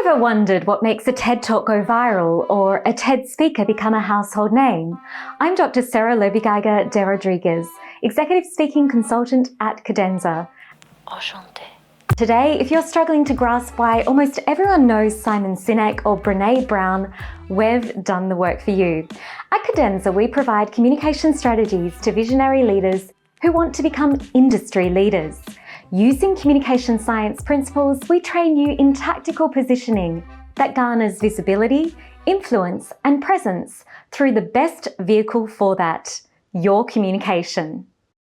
you ever wondered what makes a TED Talk go viral or a TED speaker become a household name? I'm Dr. Sarah Lobigeiger de Rodriguez, Executive Speaking Consultant at Cadenza. Enchantée. Today, if you're struggling to grasp why almost everyone knows Simon Sinek or Brené Brown, we've done the work for you. At Cadenza, we provide communication strategies to visionary leaders who want to become industry leaders. Using communication science principles, we train you in tactical positioning that garners visibility, influence, and presence through the best vehicle for that, your communication.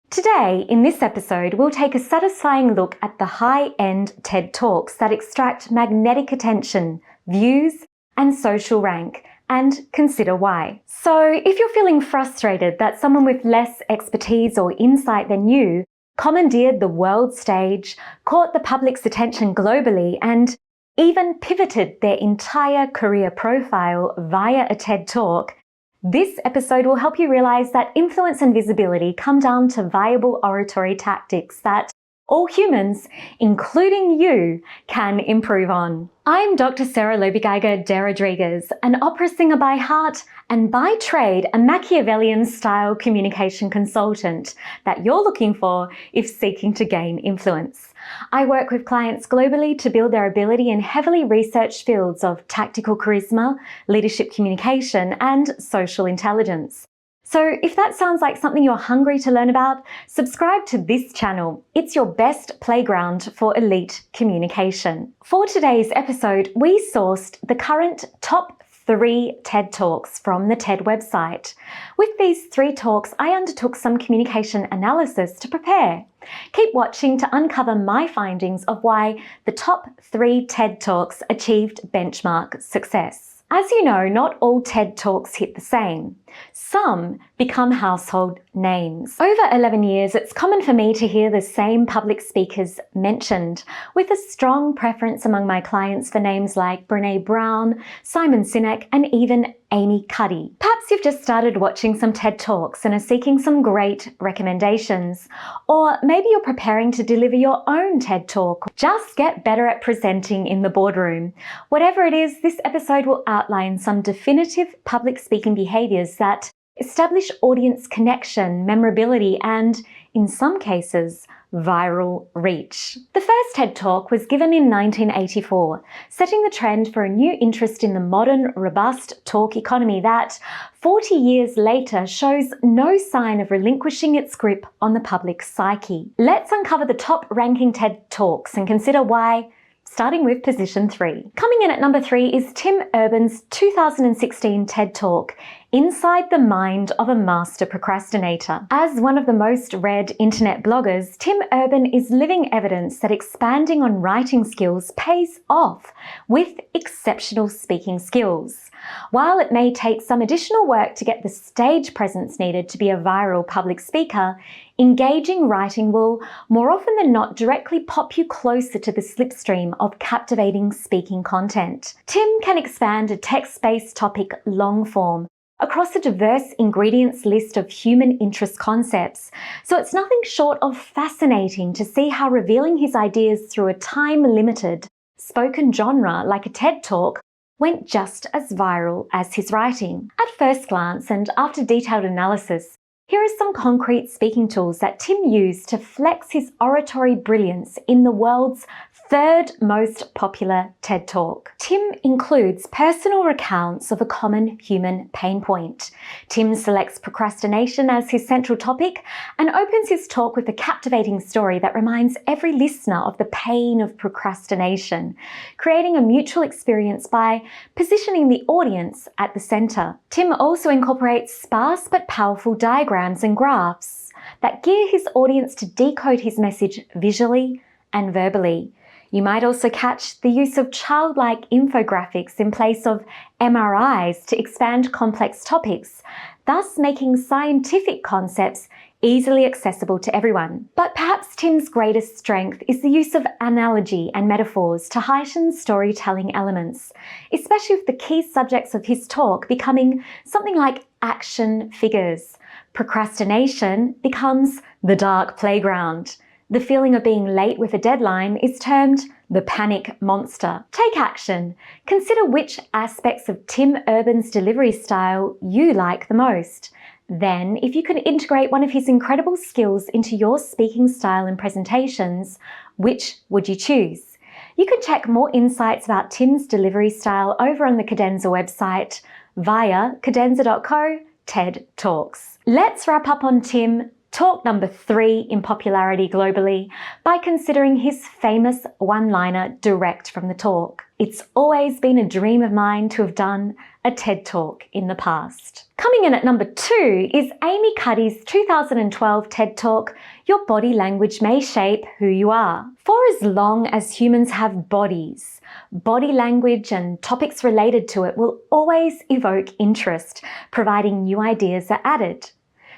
Today, in this episode, we'll take a satisfying look at the high-end TED Talks that extract magnetic attention, views, and social rank, and consider why. So, if you're feeling frustrated that someone with less expertise or insight than you commandeered the world stage, caught the public's attention globally, and even pivoted their entire career profile via a TED Talk, this episode will help you realize that influence and visibility come down to viable oratory tactics that all humans, including you, can improve on. I'm Dr. Sarah Lobigeiger de Rodriguez, an opera singer by heart and by trade a Machiavellian-style communication consultant that you're looking for if seeking to gain influence. I work with clients globally to build their ability in heavily researched fields of tactical charisma, leadership communication, and social intelligence. So if that sounds like something you're hungry to learn about, subscribe to this channel. It's your best playground for elite communication. For today's episode, we sourced the current top 3 TED Talks from the TED website. With these 3 talks, I undertook some communication analysis to prepare. Keep watching to uncover my findings of why the top 3 TED Talks achieved benchmark success. As you know, not all TED Talks hit the same. Some become household names. Over 11 years, it's common for me to hear the same public speakers mentioned, with a strong preference among my clients for names like Brené Brown, Simon Sinek, and even Amy Cuddy. Perhaps you've just started watching some TED Talks and are seeking some great recommendations. Or maybe you're preparing to deliver your own TED Talk. Just get better at presenting in the boardroom. Whatever it is, this episode will outline some definitive public speaking behaviors that establish audience connection, memorability, and, in some cases, viral reach. The first TED Talk was given in 1984, setting the trend for a new interest in the modern, robust talk economy that, 40 years later, shows no sign of relinquishing its grip on the public psyche. Let's uncover the top-ranking TED Talks and consider why, starting with position 3. Coming in at number 3 is Tim Urban's 2016 TED Talk, Inside the Mind of a Master Procrastinator. As one of the most read internet bloggers, Tim Urban is living evidence that expanding on writing skills pays off with exceptional speaking skills. While it may take some additional work to get the stage presence needed to be a viral public speaker, engaging writing will, more often than not, directly pop you closer to the slipstream of captivating speaking content. Tim can expand a text-based topic long form across a diverse ingredients list of human interest concepts, so it's nothing short of fascinating to see how revealing his ideas through a time-limited, spoken genre like a TED Talk went just as viral as his writing. At first glance, and after detailed analysis, here are some concrete speaking tools that Tim used to flex his oratory brilliance in the world's 3rd most popular TED Talk. Tim includes personal recounts of a common human pain point. Tim selects procrastination as his central topic and opens his talk with a captivating story that reminds every listener of the pain of procrastination, creating a mutual experience by positioning the audience at the center. Tim also incorporates sparse but powerful diagrams and graphs that gear his audience to decode his message visually and verbally. You might also catch the use of childlike infographics in place of MRIs to expand complex topics, thus making scientific concepts easily accessible to everyone. But perhaps Tim's greatest strength is the use of analogy and metaphors to heighten storytelling elements, especially with the key subjects of his talk becoming something like action figures. Procrastination becomes the dark playground. The feeling of being late with a deadline is termed the panic monster. Take action. Consider which aspects of Tim Urban's delivery style you like the most. Then, if you could integrate one of his incredible skills into your speaking style and presentations, which would you choose? You can check more insights about Tim's delivery style over on the Cadenza website via cadenza.co TED Talks. Let's wrap up on Tim, talk number 3 in popularity globally, by considering his famous one-liner direct from the talk. It's always been a dream of mine to have done a TED Talk in the past. Coming in at number 2 is Amy Cuddy's 2012 TED Talk, Your Body Language May Shape Who You Are. For as long as humans have bodies, body language and topics related to it will always evoke interest, providing new ideas are added.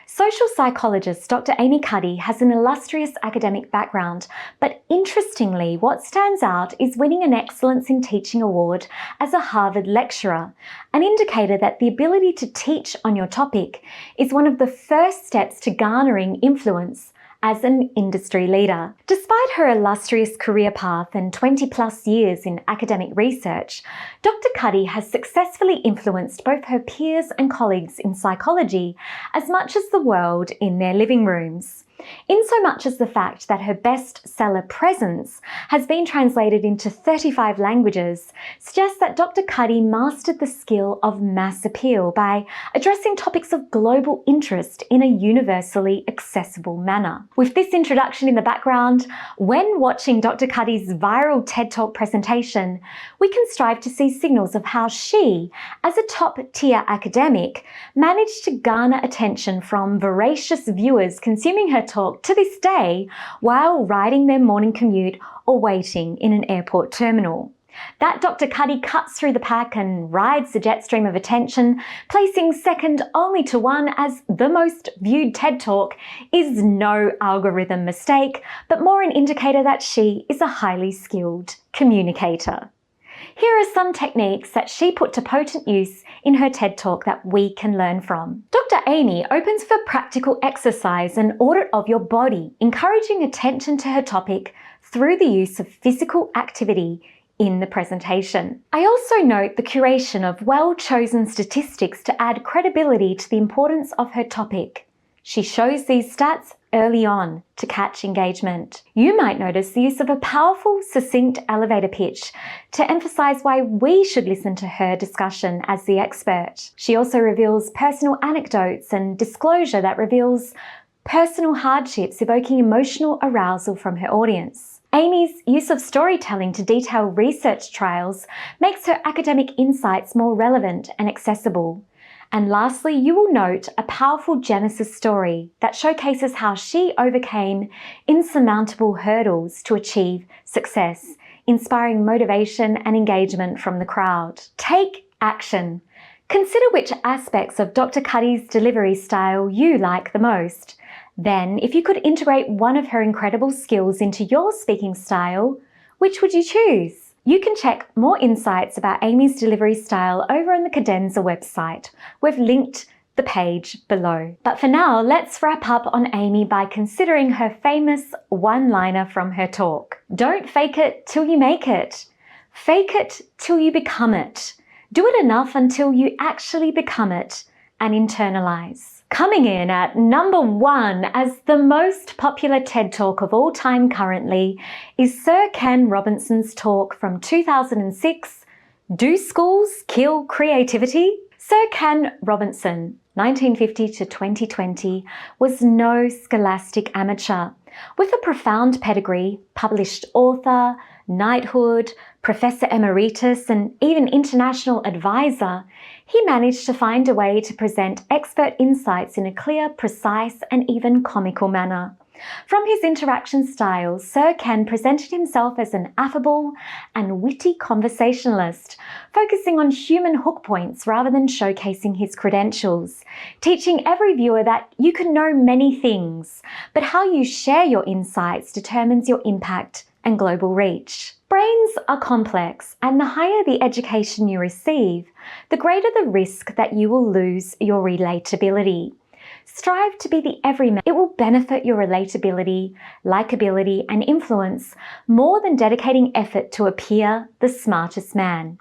Social psychologist Dr. Amy Cuddy has an illustrious academic background, but interestingly, what stands out is winning an Excellence in Teaching award as a Harvard lecturer, an indicator that the ability to teach on your topic is one of the first steps to garnering influence as an industry leader. Despite her illustrious career path and 20+ years in academic research, Dr. Cuddy has successfully influenced both her peers and colleagues in psychology as much as the world in their living rooms. In so much as the fact that her bestseller Presence has been translated into 35 languages suggests that Dr. Cuddy mastered the skill of mass appeal by addressing topics of global interest in a universally accessible manner. With this introduction in the background, when watching Dr. Cuddy's viral TED Talk presentation, we can strive to see signals of how she, as a top-tier academic, managed to garner attention from voracious viewers consuming her talk to this day while riding their morning commute or waiting in an airport terminal. That Dr. Cuddy cuts through the pack and rides the jet stream of attention, placing second only to one as the most viewed TED Talk, is no algorithm mistake, but more an indicator that she is a highly skilled communicator. Here are some techniques that she put to potent use in her TED Talk that we can learn from. Dr. Amy opens for practical exercise and audit of your body, encouraging attention to her topic through the use of physical activity in the presentation. I also note the curation of well-chosen statistics to add credibility to the importance of her topic. She shows these stats early on to catch engagement. You might notice the use of a powerful, succinct elevator pitch to emphasize why we should listen to her discussion as the expert. She also reveals personal anecdotes and disclosure that reveals personal hardships, evoking emotional arousal from her audience. Amy's use of storytelling to detail research trials makes her academic insights more relevant and accessible. And lastly, you will note a powerful Genesis story that showcases how she overcame insurmountable hurdles to achieve success, inspiring motivation and engagement from the crowd. Take action. Consider which aspects of Dr. Cuddy's delivery style you like the most. Then, if you could integrate one of her incredible skills into your speaking style, which would you choose? You can check more insights about Amy's delivery style over on the Cadenza website. We've linked the page below. But for now, let's wrap up on Amy by considering her famous one-liner from her talk. Don't fake it till you make it. Fake it till you become it. Do it enough until you actually become it and internalize. Coming in at number 1 as the most popular TED Talk of all time currently is Sir Ken Robinson's talk from 2006, Do Schools Kill Creativity? Sir Ken Robinson, 1950 to 2020, was no scholastic amateur. With a profound pedigree, published author, knighthood, professor emeritus, and even international advisor, he managed to find a way to present expert insights in a clear, precise, and even comical manner. From his interaction style, Sir Ken presented himself as an affable and witty conversationalist, focusing on human hook points rather than showcasing his credentials, teaching every viewer that you can know many things, but how you share your insights determines your impact and global reach. Brains are complex, and the higher the education you receive, the greater the risk that you will lose your relatability. Strive to be the everyman. It will benefit your relatability, likability, and influence more than dedicating effort to appear the smartest man.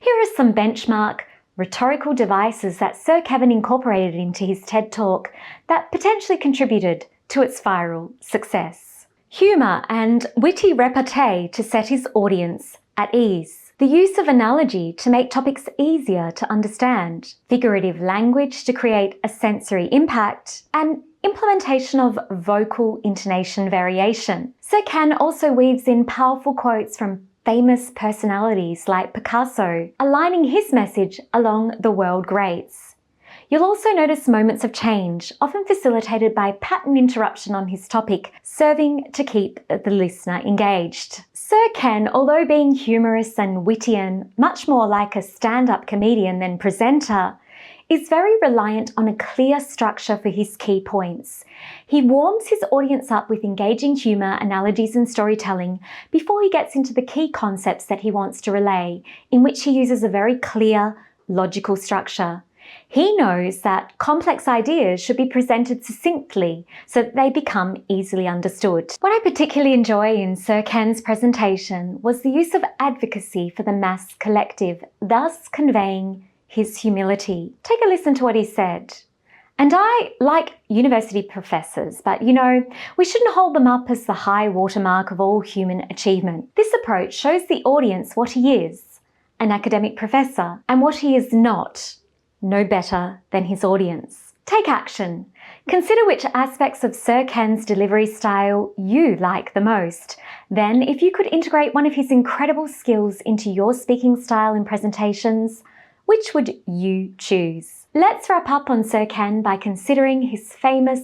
Here are some benchmark rhetorical devices that Sir Kevin incorporated into his TED Talk that potentially contributed to its viral success. Humour and witty repartee to set his audience at ease. The use of analogy to make topics easier to understand. Figurative language to create a sensory impact. And implementation of vocal intonation variation. Sir Ken also weaves in powerful quotes from famous personalities like Picasso, aligning his message along the world greats. You'll also notice moments of change, often facilitated by pattern interruption on his topic, serving to keep the listener engaged. Sir Ken, although being humorous and witty and much more like a stand-up comedian than presenter, is very reliant on a clear structure for his key points. He warms his audience up with engaging humour, analogies and storytelling before he gets into the key concepts that he wants to relay, in which he uses a very clear, logical structure. He knows that complex ideas should be presented succinctly so that they become easily understood. What I particularly enjoy in Sir Ken's presentation was the use of advocacy for the mass collective, thus conveying his humility. Take a listen to what he said. And I like university professors, but we shouldn't hold them up as the high watermark of all human achievement. This approach shows the audience what he is, an academic professor, and what he is not, no better than his audience. Take action. Consider which aspects of Sir Ken's delivery style you like the most. Then, if you could integrate one of his incredible skills into your speaking style and presentations, which would you choose? Let's wrap up on Sir Ken by considering his famous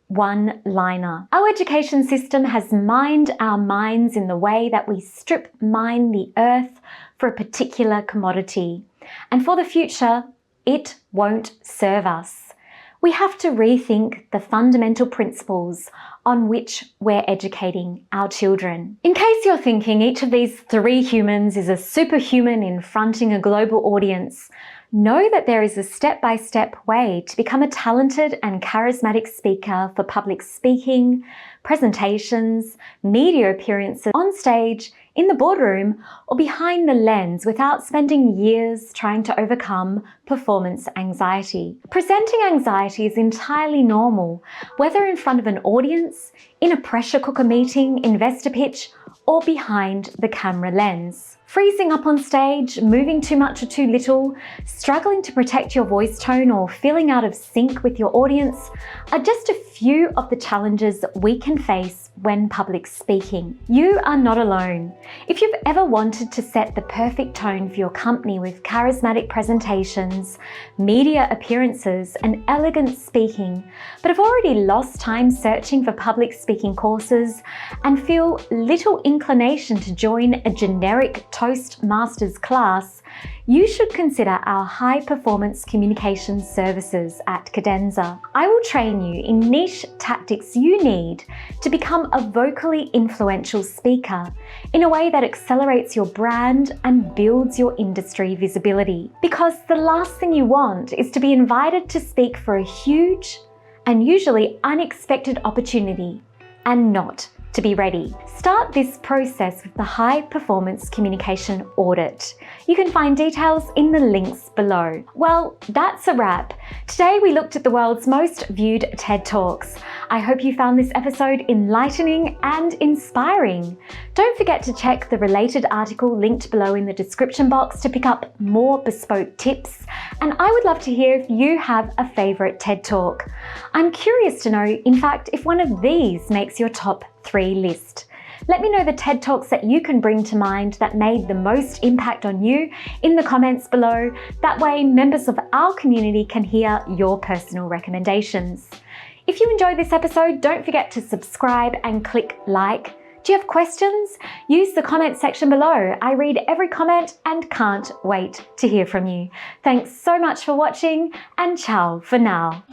one-liner. Our education system has mined our minds in the way that we strip mine the earth for a particular commodity. And for the future, it won't serve us. We have to rethink the fundamental principles on which we're educating our children. In case you're thinking each of these three humans is a superhuman in fronting a global audience, know that there is a step-by-step way to become a talented and charismatic speaker for public speaking, presentations, media appearances, on stage, in the boardroom, or behind the lens without spending years trying to overcome performance anxiety. Presenting anxiety is entirely normal, whether in front of an audience, in a pressure cooker meeting, investor pitch, or behind the camera lens. Freezing up on stage, moving too much or too little, struggling to protect your voice tone, or feeling out of sync with your audience are just a few of the challenges we can face when public speaking. You are not alone. If you've ever wanted to set the perfect tone for your company with charismatic presentations, media appearances, and elegant speaking, but have already lost time searching for public speaking courses and feel little inclination to join a generic Toastmasters class, you should consider our high-performance communication services at Cadenza. I will train you in niche tactics you need to become a vocally influential speaker in a way that accelerates your brand and builds your industry visibility. Because the last thing you want is to be invited to speak for a huge and usually unexpected opportunity and not to be ready. Start this process with the High Performance Communication Audit. You can find details in the links below. Well, that's a wrap. Today we looked at the world's most viewed TED Talks. I hope you found this episode enlightening and inspiring. Don't forget to check the related article linked below in the description box to pick up more bespoke tips. And I would love to hear if you have a favorite TED Talk. I'm curious to know, in fact, if one of these makes your top 3 list. Let me know the TED Talks that you can bring to mind that made the most impact on you in the comments below. That way, members of our community can hear your personal recommendations. If you enjoyed this episode, don't forget to subscribe and click like. Do you have questions? Use the comment section below. I read every comment and can't wait to hear from you. Thanks so much for watching, and ciao for now.